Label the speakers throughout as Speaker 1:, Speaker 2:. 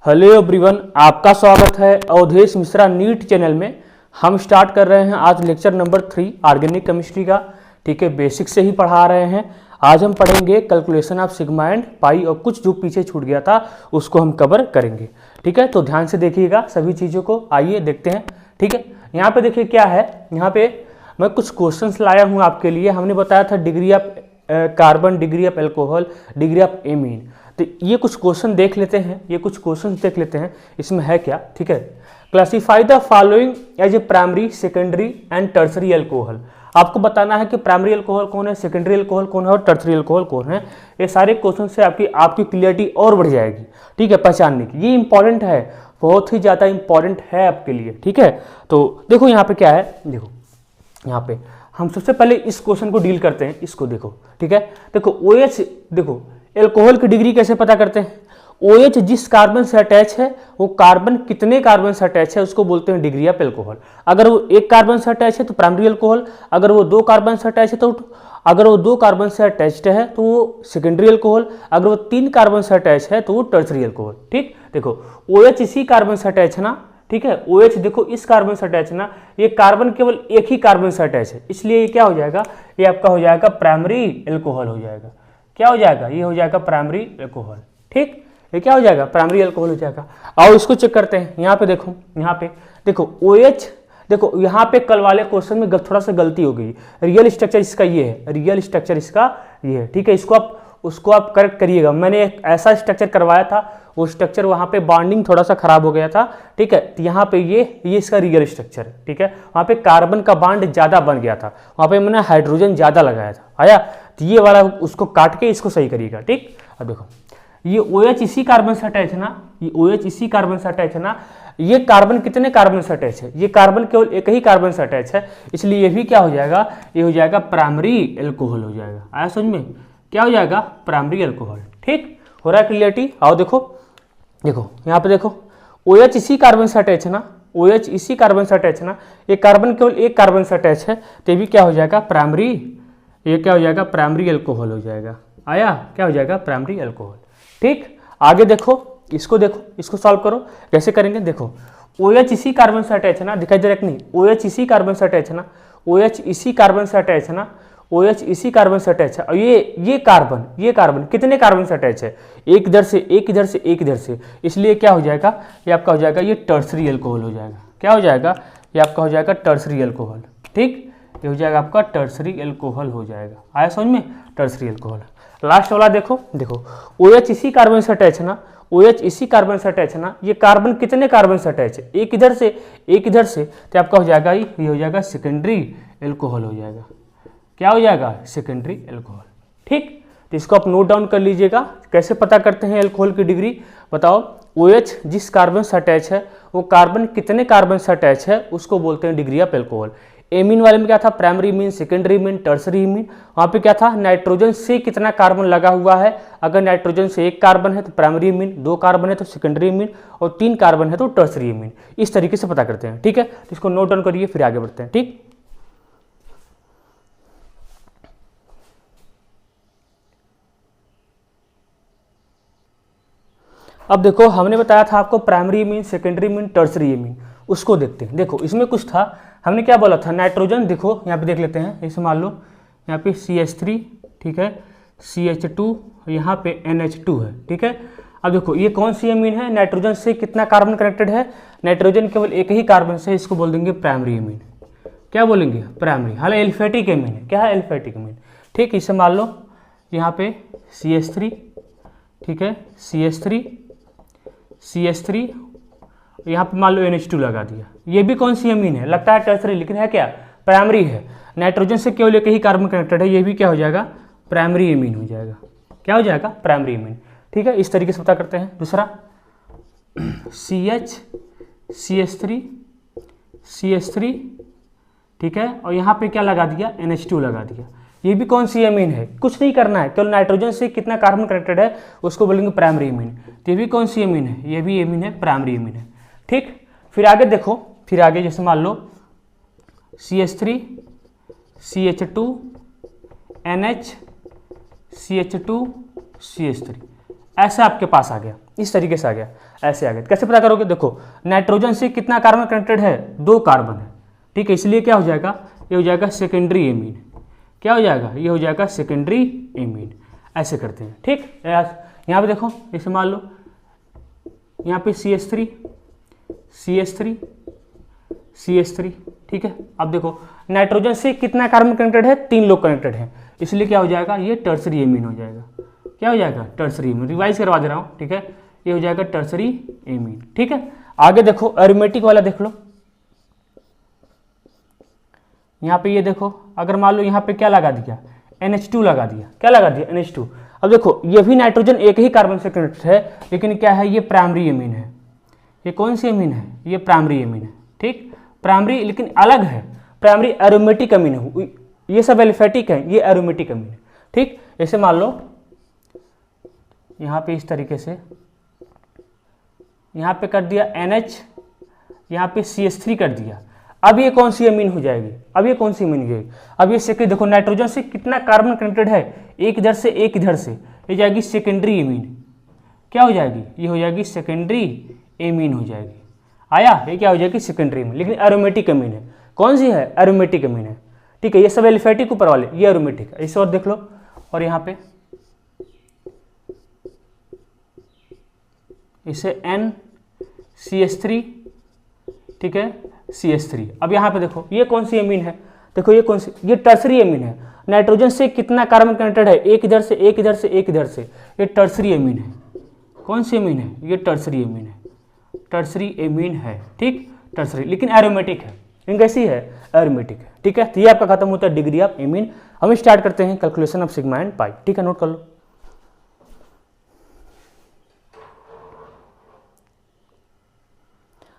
Speaker 1: Hello everyone, आपका स्वागत है अवधेश मिश्रा नीट चैनल में। हम स्टार्ट कर रहे हैं आज लेक्चर नंबर 3 ऑर्गेनिक केमिस्ट्री का। ठीक है, बेसिक से ही पढ़ा रहे हैं। आज हम पढ़ेंगे calculation of sigma and pi और कुछ जो पीछे छूट गया था उसको हम कवर करेंगे। ठीक है, तो ध्यान से देखिएगा सभी चीज़ों को। आइए देखते हैं। ठीक है, यहाँ पे देखिए क्या है। यहाँ पे मैं कुछ क्वेश्चंस लाया हूँ आपके लिए। हमने बताया था degree of carbon, degree of alcohol, degree of amine. तो ये कुछ क्वेश्चन देख लेते हैं, इसमें है क्या। ठीक है, classify the following as a primary, secondary and tertiary alcohol. आपको बताना है कि प्राइमरी एल्कोहल कौन है, सेकेंडरी एल्कोहल कौन है और टर्सरी एल्कोहल कौन है। ये सारे क्वेश्चन से आपकी क्लियरिटी और बढ़ जाएगी। ठीक है, पहचानने की ये इंपॉर्टेंट है, बहुत ही ज़्यादा इंपॉर्टेंट है आपके लिए। ठीक है, तो देखो यहाँ पे क्या है। देखो यहाँ पे हम सबसे पहले इस क्वेश्चन को डील करते हैं। इसको देखो। ठीक है, देखो OH, देखो एल्कोहल की डिग्री कैसे पता करते हैं। OH जिस कार्बन से अटैच है, वो कार्बन कितने कार्बन से अटैच है उसको बोलते हैं डिग्री ऑफ एल्कोहल। अगर वो एक कार्बन से अटैच है तो प्राइमरी एल्कोहल, अगर वो दो कार्बन से अटैच है तो वो सेकेंडरी एल्कोहल, अगर वो तीन कार्बन से अटैच है तो वो टर्सरी एल्कोहल। ठीक, देखो OH इसी कार्बन से अटैच है ना। ठीक है, OH देखो इस कार्बन से अटैच है ना, ये कार्बन केवल एक ही कार्बन से अटैच है, इसलिए ये क्या हो जाएगा, ये आपका हो जाएगा प्राइमरी एल्कोहल हो जाएगा। क्या हो जाएगा, ये हो जाएगा प्राइमरी एल्कोहल। ठीक, ये क्या हो जाएगा, प्राइमरी एल्कोहल हो जाएगा। और इसको चेक करते हैं। यहाँ पे देखो, OH, देखो यहाँ पे कल वाले क्वेश्चन में थोड़ा सा गलती हो गई। रियल स्ट्रक्चर इसका ये है, रियल स्ट्रक्चर इसका ये है। ठीक है, उसको आप करेक्ट करिएगा। मैंने एक ऐसा स्ट्रक्चर करवाया था, वो स्ट्रक्चर वहाँ पे बॉन्डिंग थोड़ा सा खराब हो गया था। ठीक है, तो यहाँ पे ये इसका रियल स्ट्रक्चर है। ठीक है, वहाँ पे कार्बन का बॉन्ड ज़्यादा बन गया था, वहाँ पे मैंने हाइड्रोजन ज़्यादा लगाया था। आया, तो ये वाला उसको काट के इसको सही करिएगा। ठीक, अब देखो ये OH इसी कार्बन से अटैच है ना, ये OH इसी कार्बन से अटैच है ना। ये कार्बन कितने कार्बन से अटैच है, ये कार्बन केवल एक ही कार्बन से अटैच है, इसलिए ये भी क्या हो जाएगा, ये हो जाएगा प्राइमरी एल्कोहल हो जाएगा। आया समझ में, क्या हो जाएगा, प्राइमरी एल्कोहल। ठीक, हो रहा है क्लियरिटी। आओ देखो यहाँ पे देखो OH इसी कार्बन से अटैच है ना, OH इसी कार्बन से अटैच है ना, ये कार्बन केवल एक कार्बन से अटैच है, तो ये भी क्या हो जाएगा प्राइमरी, ये क्या हो जाएगा प्राइमरी एल्कोहल हो जाएगा। आया, क्या हो जाएगा प्राइमरी एल्कोहल। ठीक, आगे देखो, इसको सॉल्व करो। कैसे करेंगे, देखो OH इसी कार्बन से अटैच है ना, दिखाई दे रहा है कि नहीं, OH इसी कार्बन से अटैच है ना, OH इसी कार्बन से अटैच है ना, OH इसी कार्बन से अटैच है। और ये कार्बन कितने कार्बन से अटैच है, एक इधर से एक इधर से एक इधर से, इसलिए क्या हो जाएगा, ये आपका हो जाएगा ये टर्सरी एल्कोहल हो जाएगा। क्या हो जाएगा, ये आपका हो जाएगा टर्सरी एल्कोहल। ठीक, ये हो जाएगा आपका टर्सरी एल्कोहल हो जाएगा। आया समझ में, टर्सरी एल्कोहल। लास्ट वाला देखो OH इसी कार्बन से अटैच है ना, OH इसी कार्बन से अटैच है ना, ये कार्बन कितने कार्बन से अटैच है, एक इधर से एक इधर से, तो आपका हो जाएगा ये हो जाएगा सेकेंडरी एल्कोहल हो जाएगा। क्या हो जाएगा, सेकेंडरी एल्कोहल। ठीक, तो इसको आप नोट डाउन कर लीजिएगा। कैसे पता करते हैं एल्कोहल की डिग्री, बताओ। OH जिस कार्बन से अटैच है, वो कार्बन कितने कार्बन से अटैच है उसको बोलते हैं डिग्री ऑफ एल्कोहल। एमीन वाले में क्या था, primary mean, secondary mean, tertiary mean. वहाँ पे क्या था, नाइट्रोजन से कितना कार्बन लगा हुआ है। अगर नाइट्रोजन से एक कार्बन है तो प्राइमरी मीन, दो कार्बन है तो सेकेंडरी मीन, और तीन कार्बन है तो टर्सरी मीन। इस तरीके से पता करते हैं। ठीक है, तो इसको नोट डाउन करिए, फिर आगे बढ़ते हैं। ठीक, अब देखो हमने बताया था आपको primary mean, secondary mean, tertiary mean, उसको देखते हैं। देखो इसमें कुछ था, हमने क्या बोला था, नाइट्रोजन। देखो यहाँ पे देख लेते हैं, जैसे मान लो यहाँ पे CH3, ठीक है, CH2, यहाँ पे NH2 है। ठीक है, अब देखो ये कौन सी एमीन है, नाइट्रोजन से कितना कार्बन कनेक्टेड है, नाइट्रोजन केवल एक ही कार्बन से, इसको बोल देंगे प्राइमरी एमीन। क्या बोलेंगे, प्राइमरी। हाल एल्फेटिक एमीन है, क्या है, एल्फेटिक एमीन। ठीक, इसे मान लो यहाँ पे CH3, ठीक है, CH3, यहाँ पे मान लो NH2 लगा दिया। ये भी कौन सी एमीन है, लगता है टर्सरी, लेकिन है क्या, प्राइमरी है। नाइट्रोजन से केवल एक ही कार्बन कनेक्टेड है, ये भी क्या हो जाएगा, प्राइमरी एमीन हो जाएगा। क्या हो जाएगा, प्राइमरी एमीन। ठीक है, इस तरीके से पता करते हैं। दूसरा CH3, ठीक है, और यहाँ पे क्या लगा दिया, NH2 लगा दिया। ये भी कौन सी एमीन है, कुछ नहीं करना है, केवल नाइट्रोजन से कितना कार्बन कनेक्टेड है उसको बोलेंगे प्राइमरी एमीन। तो ये भी कौन सी एमीन है, ये भी एमीन है, प्राइमरी एमीन है। ठीक, फिर आगे देखो, फिर आगे जैसे मान लो CH3, CH2, NH, CH2, CH3, ऐसा आपके पास आ गया। इस तरीके से आ गया, ऐसे आ गया। कैसे पता करोगे, देखो नाइट्रोजन से कितना कार्बन कनेक्टेड है, 2 कार्बन है, ठीक है, इसलिए क्या हो जाएगा, ये हो जाएगा सेकेंडरी एमीन। क्या हो जाएगा, ये हो जाएगा सेकेंडरी एमीन। ऐसे करते हैं, ठीक। यहाँ पे देखो, जैसे मान लो यहाँ पे CH3 CH3 CH3, ठीक है। अब देखो नाइट्रोजन से कितना कार्बन कनेक्टेड है, 3 लोग कनेक्टेड हैं, इसलिए क्या हो जाएगा, ये टर्सरी एमीन हो जाएगा। क्या हो जाएगा, टर्सरी एमीन। रिवाइज करवा दे रहा हूँ, ठीक है, ये हो जाएगा टर्सरी एमीन, ठीक है। आगे देखो एरोमेटिक वाला देख लो, यहाँ पे ये देखो, अगर मान लो यहाँ पे क्या लगा दिया, NH2 लगा दिया। क्या लगा दिया, NH2। अब देखो ये भी नाइट्रोजन एक ही कार्बन से कनेक्टेड है, लेकिन क्या है, ये प्राइमरी एमीन है। ये कौन सी एमीन है, ये प्राइमरी एमीन है, ठीक, प्राइमरी, लेकिन अलग है। प्राइमरी एरोमेटिक अमीन है, ये सब एलिफेटिक है, ये एरोमेटिक अमीन है, ठीक। ऐसे मान लो यहाँ पे इस तरीके से, यहाँ पे कर दिया NH, यहाँ पे CH3 कर दिया। अब ये कौन सी अमीन हो जाएगी, अब ये कौन सी अमीन हो जाएगी, अब ये सेकेंड, देखो नाइट्रोजन से कितना कार्बन कनेक्टेड है, एक इधर से एक इधर से, ये जाएगी सेकेंडरी एमीन। क्या हो जाएगी, ये हो जाएगी सेकेंडरी एमीन हो जाएगी। आया, ये क्या हो जाएगी, सेकेंडरी एमीन, लेकिन एरोमेटिक अमीन है। कौन सी है, एरोमेटिक अमीन है, ठीक है। ये सब एलिफेटिक ऊपर वाले, ये एरोमेटिक है। इसे और देख लो, और यहाँ पे इसे NCH3, ठीक है, CH3। अब यहाँ पे देखो ये कौन सी एमीन है, देखो ये कौन सी, ये टर्सरी एमीन है। नाइट्रोजन से कितना कार्बन कनेक्टेड है, एक इधर से एक इधर से एक इधर से, ये टर्सरी एमीन है। कौन सी एमीन है, ये टर्सरी एमीन है, टर्सरी एमीन है, ठीक, टर्सरी, लेकिन एरोमेटिक है। लेकिन कैसी है, एरोमेटिक है, ठीक है। तो ये आपका खत्म होता है डिग्री ऑफ एमीन। हम स्टार्ट करते हैं calculation of sigma and pi, ठीक है, नोट कर लो।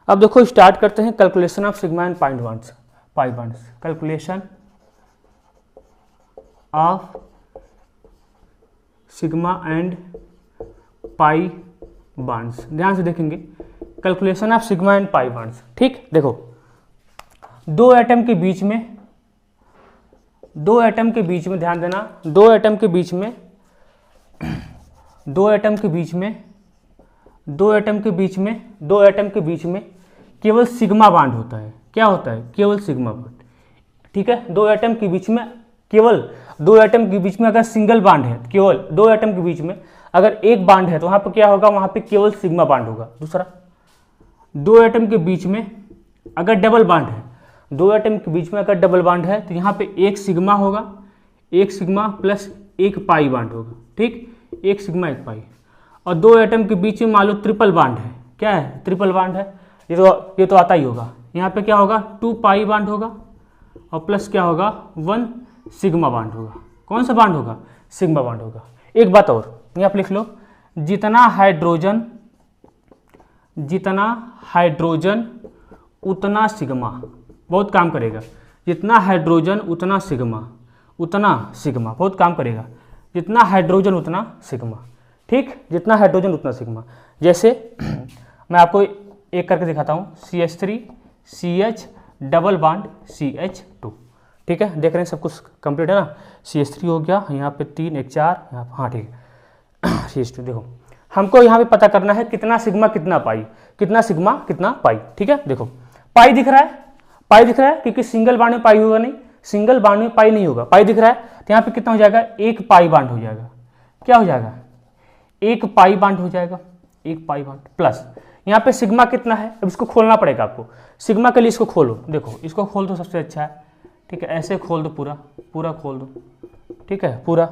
Speaker 1: अब देखो स्टार्ट करते हैं calculation of sigma and pi bonds. Calculation of sigma and pi bonds, ध्यान से देखेंगे, calculation of sigma and pi bonds, ठीक। देखो दो एटम के बीच में ध्यान देना, दो एटम के बीच में केवल सिग्मा बॉन्ड होता है। क्या होता है, केवल सिग्मा बॉन्ड, ठीक है। दो एटम के बीच में अगर सिंगल बॉन्ड है, केवल दो एटम के बीच में अगर एक बॉन्ड है तो वहां पर क्या होगा, वहां पे केवल सिग्मा बॉन्ड होगा। दूसरा, दो एटम के बीच में अगर डबल बॉन्ड है, तो यहाँ पे एक सिग्मा होगा, एक सिग्मा प्लस एक पाई बॉन्ड होगा, ठीक, एक सिग्मा एक पाई। और दो एटम के बीच में मान लो ट्रिपल बॉन्ड है, क्या है, ट्रिपल बॉन्ड है, ये तो आता ही होगा। यहाँ पे क्या होगा, 2 पाई बॉन्ड होगा और प्लस क्या होगा, 1 सिग्मा बॉन्ड होगा। कौन सा बॉन्ड होगा, सिग्मा बॉन्ड होगा। एक बात और यहाँ पे लिख लो, जितना हाइड्रोजन उतना सिग्मा, बहुत काम करेगा। जितना हाइड्रोजन उतना सिग्मा बहुत काम करेगा। जितना हाइड्रोजन उतना सिग्मा, ठीक, जितना हाइड्रोजन उतना सिग्मा। जैसे मैं आपको एक करके दिखाता हूँ, CH3 CH double bond CH2, ठीक है, देख रहे हैं सब कुछ कंप्लीट है ना। CH3 हो गया, यहाँ पे 3 1 4, यहाँ हाँ ठीक है। CH2 देखो, हमको यहाँ पे पता करना है कितना सिग्मा कितना पाई, कितना सिग्मा कितना पाई, ठीक है। देखो पाई दिख रहा है, क्योंकि सिंगल बॉन्ड में पाई होगा नहीं, सिंगल बॉन्ड में पाई नहीं होगा, पाई दिख रहा है, तो यहाँ पे कितना हो जाएगा, एक पाई बॉन्ड हो जाएगा। क्या हो जाएगा, एक पाई बॉन्ड हो जाएगा, एक पाई बॉन्ड प्लस यहाँ पे सिग्मा कितना है, अब इसको खोलना पड़ेगा आपको। सिग्मा के लिए इसको खोलो, देखो इसको खोल दो, सबसे अच्छा है, ठीक है, ऐसे खोल दो, पूरा खोल दो, ठीक है, पूरा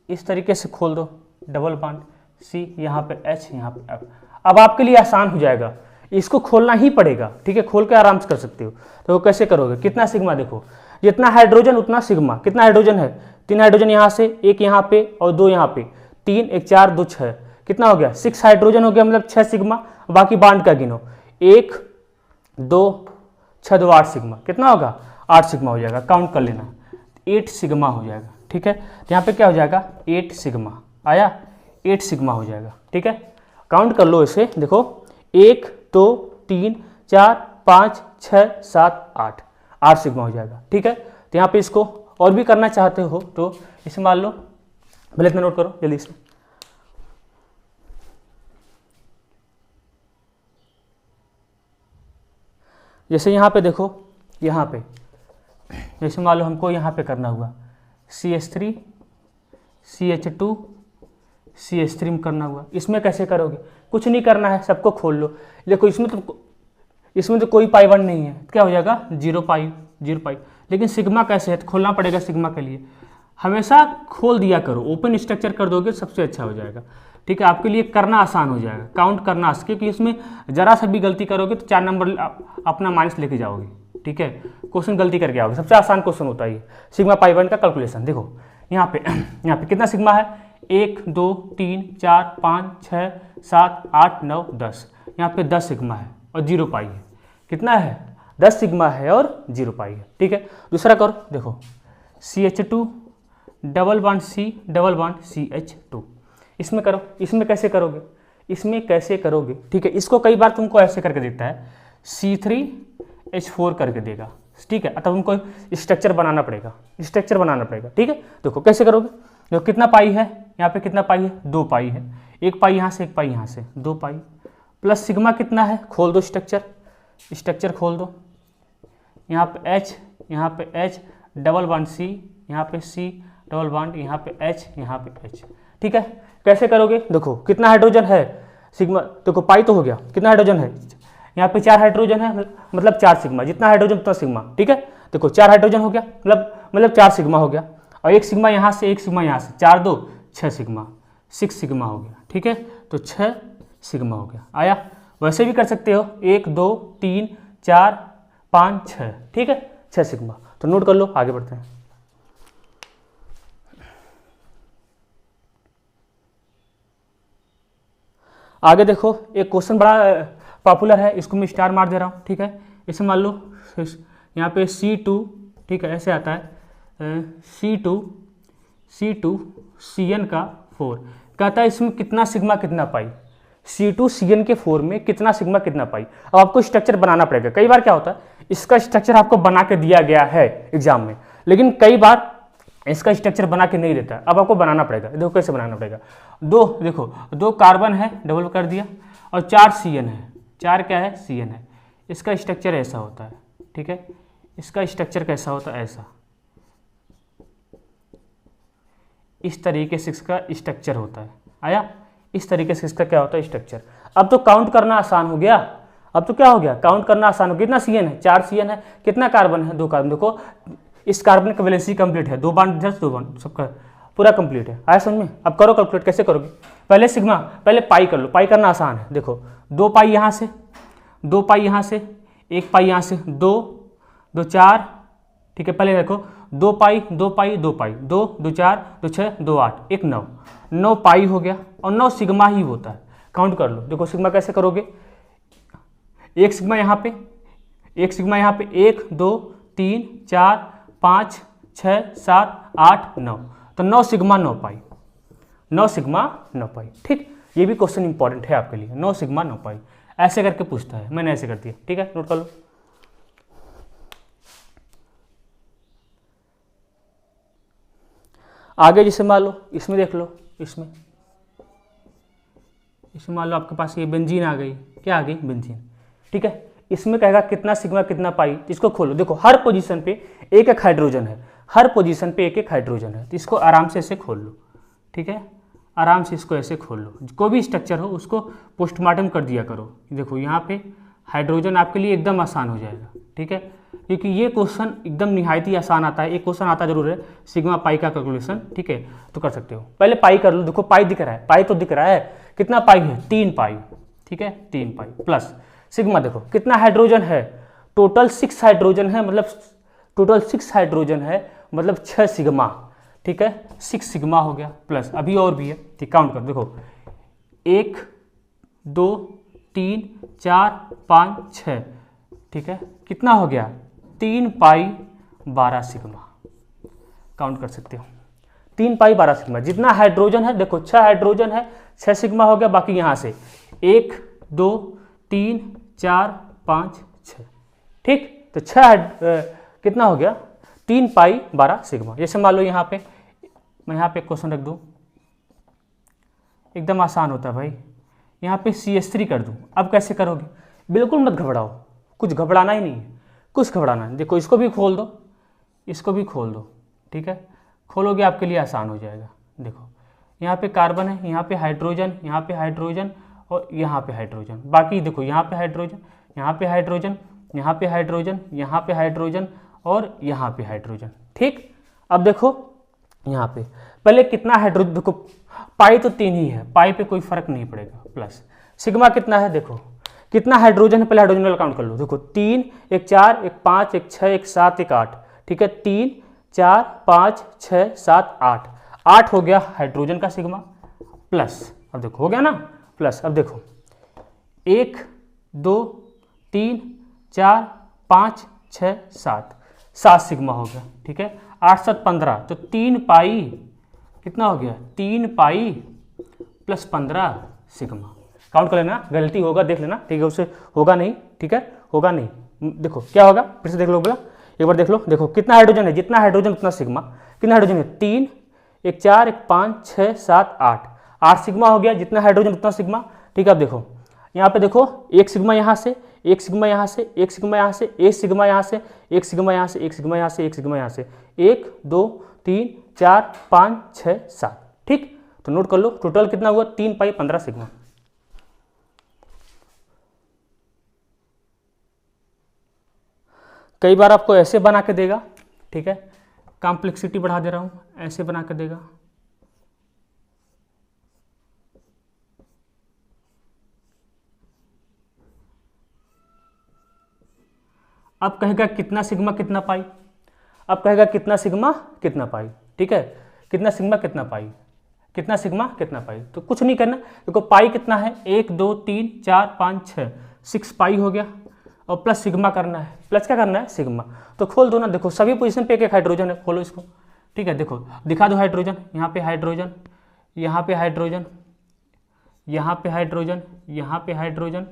Speaker 1: इस तरीके से खोल दो, डबल बॉन्ड C, यहाँ पे H, यहाँ पे F। अब आपके लिए आसान हो जाएगा, इसको खोलना ही पड़ेगा, ठीक है, खोल के आराम से कर सकते हो। तो कैसे करोगे, कितना सिग्मा, देखो जितना हाइड्रोजन उतना सिग्मा। कितना हाइड्रोजन है, 3 हाइड्रोजन यहाँ से, एक यहाँ पे और 2 यहाँ पे, 3 1 4 2 6, कितना हो गया, 6 हाइड्रोजन हो गया, मतलब 6 सिग्मा। बाकी बॉन्ड का गिनो, 1 2 6 2 8 सिग्मा, कितना होगा, 8 सिग्मा हो जाएगा, काउंट कर लेना, 8 सिग्मा हो जाएगा, ठीक है। तो यहाँ पे क्या हो जाएगा, 8 सिग्मा आया, 8 सिग्मा हो जाएगा, ठीक है। काउंट कर लो इसे, देखो 1 2 3 4 5 6 7 8, 8 सिग्मा हो जाएगा, ठीक है। तो यहाँ पे इसको और भी करना चाहते हो तो इसे मान लो, पहले इतना नोट करो जल्दी से, जैसे यहाँ पे देखो, यहाँ पे जैसे मान लो हमको यहाँ पे करना हुआ CH3 CH2 CH3 में करना हुआ, इसमें कैसे करोगे? कुछ नहीं करना है, सबको खोल लो। देखो इसमें तो कोई पाई 1 नहीं है, क्या हो जाएगा 0 पाई 0 पाई। लेकिन सिग्मा कैसे है, तो खोलना पड़ेगा सिग्मा के लिए। हमेशा खोल दिया करो, ओपन स्ट्रक्चर कर दोगे सबसे अच्छा हो जाएगा, ठीक है। आपके लिए करना आसान हो जाएगा, काउंट करना, क्योंकि इसमें जरा सा भी गलती करोगे तो 4 नंबर अपना माइनस लेके जाओगे, ठीक है। क्वेश्चन गलती करके आओगे, सबसे आसान क्वेश्चन होता है सिग्मा पाई 1 का कैलकुलेशन। देखो यहाँ पे कितना सिग्मा है, 1 2 3 4 5 6 7 8 9 10, यहाँ पे 10 सिग्मा है और 0 पाई है। कितना है, 10 सिग्मा है और 0 पाई है, ठीक है। दूसरा करो, देखो CH2 double bond C double bond CH2, इसमें करो। इसमें कैसे करोगे, इसमें कैसे करोगे, ठीक है। इसको कई बार तुमको ऐसे करके देता है, C3H4 करके देगा, ठीक है। तब तुमको स्ट्रक्चर बनाना पड़ेगा, स्ट्रक्चर बनाना पड़ेगा, ठीक है। देखो कैसे करोगे, देखो कितना पाई है, यहाँ पे कितना पाई है, 2 पाई है, 1 पाई यहाँ से 1 पाई यहाँ से, 2 पाई प्लस सिग्मा कितना है, खोल दो स्ट्रक्चर, स्ट्रक्चर खोल दो। यहाँ पे H, यहाँ पे H डबल बॉन्ड C, यहाँ पे C डबल बॉन्ड, यहाँ पे H, यहाँ पे H, ठीक है। कैसे करोगे, देखो कितना हाइड्रोजन है सिग्मा, देखो पाई तो हो गया, कितना हाइड्रोजन है, यहाँ पे 4 हाइड्रोजन है, मतलब 4 सिग्मा, जितना हाइड्रोजन उतना सिग्मा, ठीक है। देखो 4 हाइड्रोजन हो गया, मतलब 4 सिग्मा हो गया, और 1 सिग्मा यहाँ से 1 सिग्मा यहाँ से, 4 2 6 सिग्मा, 6 सिग्मा हो गया, ठीक है। तो 6 सिग्मा हो गया, आया। वैसे भी कर सकते हो 1 2 3 4 5 6, ठीक है, 6 सिग्मा। तो नोट कर लो, आगे बढ़ते हैं। आगे देखो एक क्वेश्चन बड़ा पॉपुलर है, इसको मैं स्टार मार दे रहा हूँ, ठीक है। इसे मान लो यहाँ पे C2, ठीक है, ऐसे आता है C2 CN का 4, कहता है इसमें कितना सिग्मा कितना पाई, C2 CN के 4 में कितना सिग्मा कितना पाई। अब आपको स्ट्रक्चर बनाना पड़ेगा। कई बार क्या होता है, इसका स्ट्रक्चर आपको बना के दिया गया है एग्जाम में, लेकिन कई बार इसका स्ट्रक्चर बना के नहीं देता, अब आपको बनाना पड़ेगा। देखो कैसे बनाना पड़ेगा, देखो 2 कार्बन है, डबल कर दिया, और 4 CN है, 4 क्या है CN है। इसका स्ट्रक्चर ऐसा होता है, ठीक है। इसका स्ट्रक्चर कैसा होता है, ऐसा, इस तरीके से इसका स्ट्रक्चर होता है, आया। इस तरीके से इसका क्या होता है स्ट्रक्चर। अब तो काउंट करना आसान हो गया, अब तो क्या हो गया, काउंट करना आसान हो गया। कितना CN है, 4 CN है, कितना कार्बन है, 2 कार्बन। देखो इस कार्बन का वैलेंसी कंप्लीट है, 2 बॉन्ड जस्ट 2 बॉन्ड, सबका पूरा कंप्लीट है, आया समझ में। अब करो कैलकुलेट, कैसे करोगे, पहले सिग्मा, पहले पाई कर लो, पाई करना आसान है। देखो 2 पाई यहाँ से, 2 पाई यहाँ से, 1 पाई यहाँ से, 2 2 4, ठीक है। पहले देखो 2 पाई 2 पाई 2 पाई, 2 2 4 2 6 2 8 1 9, 9 पाई हो गया, और 9 सिग्मा ही होता है। काउंट कर लो, देखो सिग्मा कैसे करोगे, 1 सिग्मा यहाँ पे, 1 सिग्मा यहाँ पे, 1 2 3 4 5 6 7 8 9, तो 9 सिग्मा 9 पाई, 9 सिग्मा 9 पाई, ठीक। ये भी क्वेश्चन इंपॉर्टेंट है आपके लिए, 9 सिग्मा 9 पाई ऐसे करके पूछता है, मैंने ऐसे कर दिया, ठीक है, नोट कर लो। आगे जैसे मान लो इसमें देख लो, इसमें मान लो आपके पास ये बेंजीन आ गई, क्या आ गई, बेंजीन, ठीक है। इसमें कहेगा कितना सिग्मा कितना पाई, तो इसको खोलो। देखो हर पोजीशन पे एक एक हाइड्रोजन है, हर पोजीशन पे एक एक हाइड्रोजन है, तो इसको आराम से ऐसे खोल लो, ठीक है, आराम से इसको ऐसे खोल लो। कोई भी स्ट्रक्चर हो उसको पोस्टमार्टम कर दिया करो। देखो यहाँ पे हाइड्रोजन आपके लिए एकदम आसान हो जाएगा, ठीक है, क्योंकि ये क्वेश्चन एकदम निहायत ही आसान आता है। एक क्वेश्चन आता जरूर है सिग्मा पाई का कैलकुलेशन, ठीक है, तो कर सकते हो। पहले पाई कर लो, देखो पाई दिख रहा है, पाई तो दिख रहा है, कितना पाई है, 3 पाई, ठीक है, 3 पाई प्लस सिग्मा, देखो कितना हाइड्रोजन है, टोटल 6 हाइड्रोजन है, मतलब टोटल 6 हाइड्रोजन है, मतलब 6 सिग्मा, ठीक है, 6 सिग्मा हो गया, प्लस अभी और भी है, ठीक, काउंट कर देखो 1 2 3 4 5 6, ठीक है, कितना हो गया, 3 पाई 12 सिग्मा, काउंट कर सकते हो, 3 पाई 12 सिग्मा। जितना हाइड्रोजन है, देखो 6 हाइड्रोजन है, 6 सिग्मा हो गया, बाकी यहाँ से 1 2 3 4 5 6, ठीक, तो 6 कितना हो गया, 3 पाई 12 सिग्मा। जैसे मान लो यहाँ पे मैं यहाँ पे क्वेश्चन रख दूँ, एकदम आसान होता है भाई, यहाँ पे CH3 कर दूँ। अब कैसे करोगे, बिल्कुल मत घबराओ, कुछ घबराना ही नहीं है, कुछ घबराना नहीं। देखो इसको भी खोल दो, इसको भी खोल दो, ठीक है, खोलोगे आपके लिए आसान हो जाएगा। देखो यहाँ पे कार्बन है, यहाँ पे हाइड्रोजन, यहाँ पे हाइड्रोजन और यहाँ पे हाइड्रोजन, बाकी देखो यहाँ पे हाइड्रोजन, यहाँ पे हाइड्रोजन, यहाँ पे हाइड्रोजन, यहाँ पे हाइड्रोजन और यहाँ पे हाइड्रोजन। ठीक, अब देखो यहाँ पे पहले कितना हाइड्रोजन, देखो पाई तो 3 ही है, पाई पे कोई फर्क नहीं पड़ेगा, प्लस सिग्मा कितना है, देखो कितना हाइड्रोजन है, पहले हाइड्रोजन वाला काउंट कर लो। देखो 3, एक 4, एक 5, एक 6, एक 7, एक 8, ठीक है, 3, 4, 5, 6, 7, 8, 8 हो गया हाइड्रोजन का सिग्मा, प्लस अब देखो हो गया ना, प्लस अब देखो 1, 2, 3, 4, 5, 6, 7, 7 सिग्मा हो गया, ठीक है, 8, 7, 15, तो 3 पाई कितना हो गया, 3 पाई प्लस 15 सिग्मा। काउंट कर लेना, गलती होगा देख लेना, ठीक है, उससे होगा नहीं, ठीक है, होगा नहीं। देखो क्या होगा, फिर से देख लो, बोला एक बार देख लो, देखो कितना हाइड्रोजन है, जितना हाइड्रोजन उतना सिग्मा। कितना हाइड्रोजन है, 3, एक 4, एक 5, 6, 7, 8, 8 सिग्मा हो गया, जितना हाइड्रोजन उतना सिग्मा। ठीक है, अब देखो यहाँ पे देखो एक सिग्मा यहाँ से, एक सिग्मा यहाँ से, एक सिग्मा यहाँ से, एक सिग्मा यहाँ से, एक सिग्मा यहाँ से, एक सिग्मा यहाँ से, एक सिग्मा यहाँ से, 1, 2, 3, 4, 5, 6, 7। ठीक, तो नोट कर लो टोटल कितना हुआ, 3 पाई 15 सिग्मा। कई बार आपको ऐसे बना के देगा, ठीक है, कॉम्प्लेक्सिटी बढ़ा दे रहा हूं, ऐसे बना के देगा, अब कहेगा कितना सिग्मा कितना पाई, अब कहेगा कितना सिग्मा कितना पाई, ठीक है, कितना सिग्मा कितना पाई, कितना सिग्मा कितना पाई, तो कुछ नहीं करना, देखो पाई कितना है, 1, 2, 3, 4, 5, 6, 6 पाई हो गया, और प्लस सिग्मा करना है, प्लस क्या करना है, सिग्मा। तो खोल दो ना, देखो सभी पोजीशन पे एक एक हाइड्रोजन है, खोलो इसको, ठीक है, देखो दिखा दो हाइड्रोजन, यहाँ पे हाइड्रोजन, यहाँ पे हाइड्रोजन, यहाँ पे हाइड्रोजन, यहाँ पे हाइड्रोजन,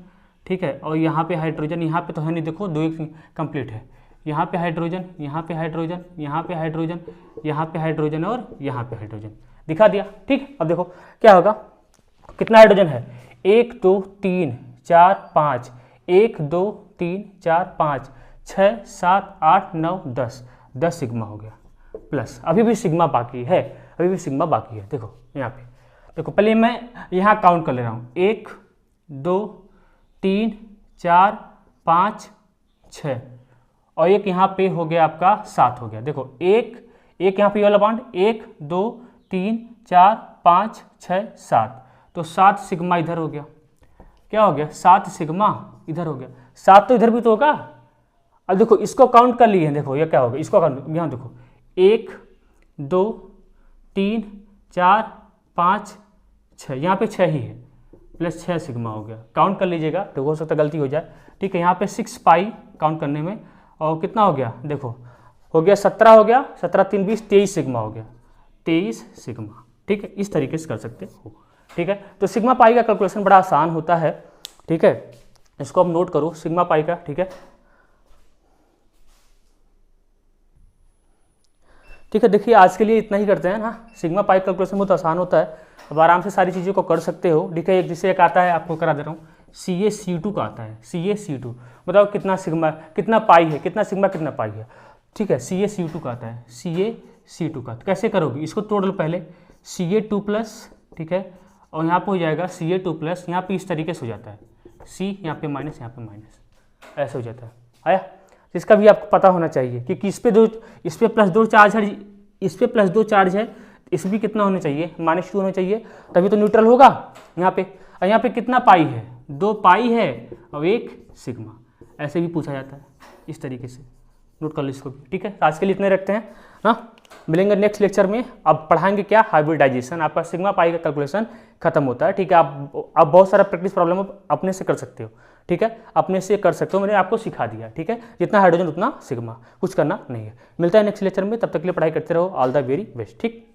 Speaker 1: ठीक है, और यहाँ पे हाइड्रोजन, यहाँ पे तो है नहीं, देखो 2 एक कंप्लीट है, यहाँ पे हाइड्रोजन, यहाँ पे हाइड्रोजन, यहाँ पे हाइड्रोजन, यहाँ पे हाइड्रोजन और यहाँ पे हाइड्रोजन, दिखा दिया। ठीक, अब देखो क्या होगा, कितना हाइड्रोजन है, 1, 2, 3, 4, 5, 1, 2, 3, 4, 5, 6, 7, 8, 9, 10, 10 सिग्मा हो गया, प्लस अभी भी सिग्मा बाकी है, अभी भी सिग्मा बाकी है। देखो यहाँ पे देखो, पहले मैं यहाँ काउंट कर ले रहा हूँ, 1, 2, 3, 4, 5, 6 और एक यहाँ पे हो गया आपका 7 हो गया। देखो एक यहाँ पे वाला बॉन्ड, 1, 2, 3, 4, 5, 6, 7, तो 7 सिग्मा इधर हो गया, क्या हो गया, 7 सिग्मा इधर हो गया, 7 तो इधर भी तो होगा। अब देखो इसको काउंट कर लिए हैं, देखो ये क्या होगा, इसको काउंट, यहाँ देखो 1, 2, 3, 4, 5, 6, यहाँ पे 6 ही है, प्लस 6 सिग्मा हो गया, काउंट कर लीजिएगा, तो हो सकता है गलती हो जाए। ठीक है, यहाँ पे 6 पाई काउंट करने में, और कितना हो गया, देखो हो गया 17 हो गया, 17, 3, 20, 23 सिग्मा हो गया, 23 सिग्मा। ठीक है, इस तरीके से कर सकते हो। ठीक है, तो सिग्मा पाई का कैलकुलेशन बड़ा आसान होता है। ठीक है, इसको अब नोट करो सिग्मा पाई का। ठीक है, ठीक है, देखिए आज के लिए इतना ही करते हैं ना, सिग्मा पाई कैलकुलेशन बहुत आसान होता है, अब आराम से सारी चीज़ों को कर सकते हो। ठीक है, एक जिसे एक आता है आपको करा दे रहा हूँ, CaC2 का आता है, CaC2, बताओ कितना सिग्मा कितना पाई है, कितना सिग्मा कितना पाई है। ठीक है, CaC2 का आता है, CaC2 का, तो कैसे करोगे, इसको तोड़ लो पहले, Ca2+, ठीक है, और यहाँ पे हो जाएगा Ca2+, यहाँ पे इस तरीके से हो जाता है, C यहाँ पे माइनस, यहाँ पे माइनस, ऐसे हो जाता है। आया, इसका भी आपको पता होना चाहिए कि इस पे +2 चार्ज है, इस पे +2 चार्ज है, इस भी कितना होना चाहिए, -2 होना चाहिए, तभी तो न्यूट्रल होगा यहाँ पे। और यहाँ पे कितना पाई है, 2 पाई है और 1 सिग्मा, ऐसे भी पूछा जाता है, इस तरीके से नोट कर लो इसको भी। ठीक है, आज के लिए इतने रखते हैं ना, मिलेंगे नेक्स्ट लेक्चर में। अब पढ़ाएंगे क्या, हाइब्रिडाइजेशन, आपका सिग्मा पाई का कैलकुलेशन खत्म होता है। ठीक है, आप बहुत सारा प्रैक्टिस प्रॉब्लम अपने से कर सकते हो। ठीक है, अपने से कर सकते हो, मैंने आपको सिखा दिया। ठीक है, जितना हाइड्रोजन उतना सिग्मा, कुछ करना नहीं है। मिलता है नेक्स्ट लेक्चर में, तब तक के लिए पढ़ाई करते रहो। All the very best. ठीक।